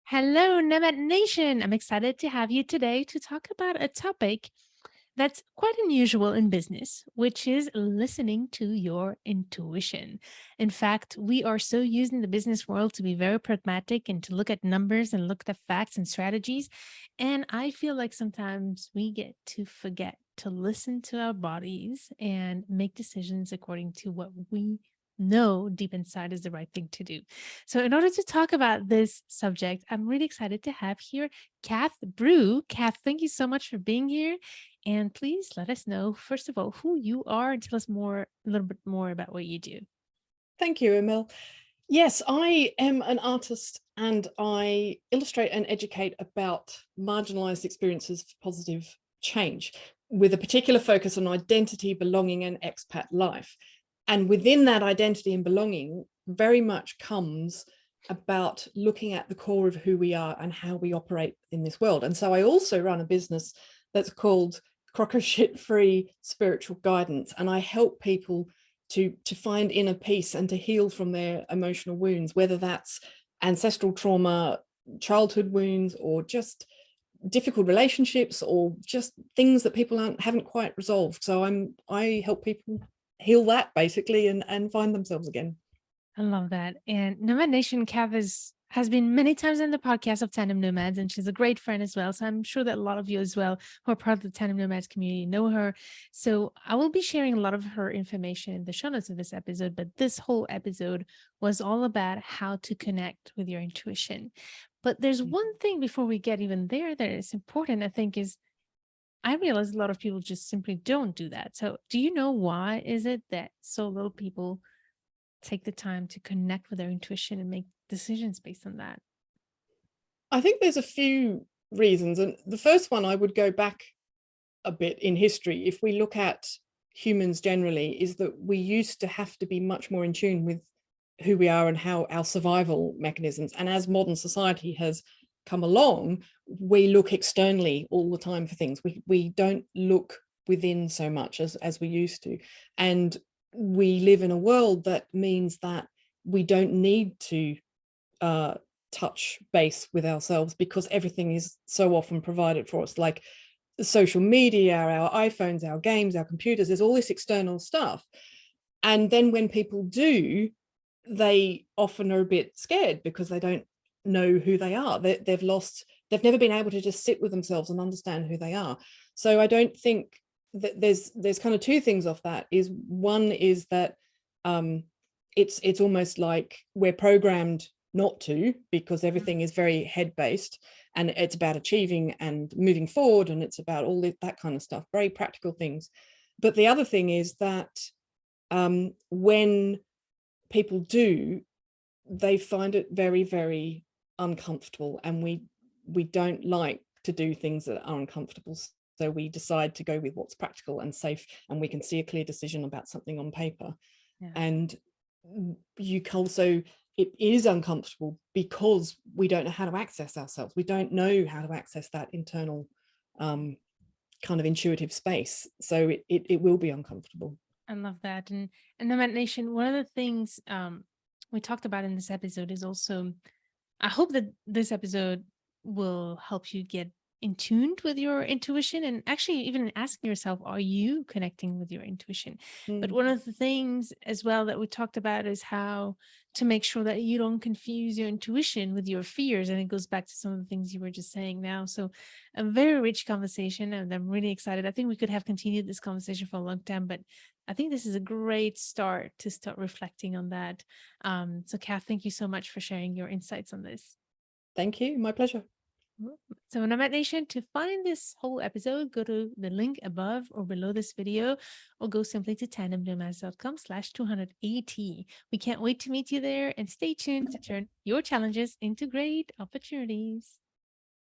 Hello, Nomad Nation. I'm excited to have you today to talk about a topic that's quite unusual in business, which is listening to your intuition. In fact, we are so used in the business world to be very pragmatic and to look at numbers and look at facts and strategies. And I feel like sometimes we get to forget to listen to our bodies and make decisions according to what we know deep inside is the right thing to do. So, in order to talk about this subject, I'm really excited to have here Cath Brew. Cath, thank you so much for being here. And please let us know, first of all, who you are and tell us a little bit more about what you do. Thank you, Emil. Yes, I am an artist and I illustrate and educate about marginalized experiences for positive change with a particular focus on identity, belonging, and expat life. And within that identity and belonging very much comes about looking at the core of who we are and how we operate in this world. And so I also run a business that's called Crocker Shit Free Spiritual Guidance. And I help people to find inner peace and to heal from their emotional wounds, whether that's ancestral trauma, childhood wounds, or just difficult relationships, or just things that people haven't quite resolved. So I help people heal that basically and find themselves again. I love that. And Nomad Nation Cav has been many times in the podcast of Tandem Nomads, and she's a great friend as well. So I'm sure that a lot of you as well who are part of the Tandem Nomads community know her. So I will be sharing a lot of her information in the show notes of this episode. But this whole episode was all about how to connect with your intuition. But there's one thing before we get even there that is important, I think, is I realize a lot of people just simply don't do that. So do you know why is it that so little people take the time to connect with their intuition and make decisions based on that? I think there's a few reasons. And the first one, I would go back a bit in history. If we look at humans generally, is that we used to have to be much more in tune with who we are and how our survival mechanisms. And as modern society has come along, we look externally all the time for things. We don't look within so much as we used to. And we live in a world that means that we don't need to touch base with ourselves because everything is so often provided for us, like social media, our iPhones, our games, our computers. There's all this external stuff. And then when people do, they often are a bit scared because they don't know who they are. They've never been able to just sit with themselves and understand who they are. So I don't think that there's kind of two things off that. Is one is that it's almost like we're programmed not to, because everything is very head based and it's about achieving and moving forward, and it's about all that kind of stuff, very practical things. But the other thing is that when people do, they find it very, very uncomfortable, and we don't like to do things that are uncomfortable. So we decide to go with what's practical and safe, and we can see a clear decision about something on paper. Yeah. And you can also, it is uncomfortable because we don't know how to access ourselves. We don't know how to access that internal kind of intuitive space. So it will be uncomfortable. I love that. And Nomad Nation, one of the things we talked about in this episode is also, I hope that this episode will help you get in tuned with your intuition and actually even asking yourself, are you connecting with your intuition? But one of the things as well that we talked about is how to make sure that you don't confuse your intuition with your fears. And it goes back to some of the things you were just saying now. So a very rich conversation, and I'm really excited. I think we could have continued this conversation for a long time, but I think this is a great start to start reflecting on that. So Cath, thank you so much for sharing your insights on this. Thank you. My pleasure. So Nomad Nation, to find this whole episode, go to the link above or below this video, or go simply to tandemnomads.com/280. We can't wait to meet you there, and stay tuned to turn your challenges into great opportunities.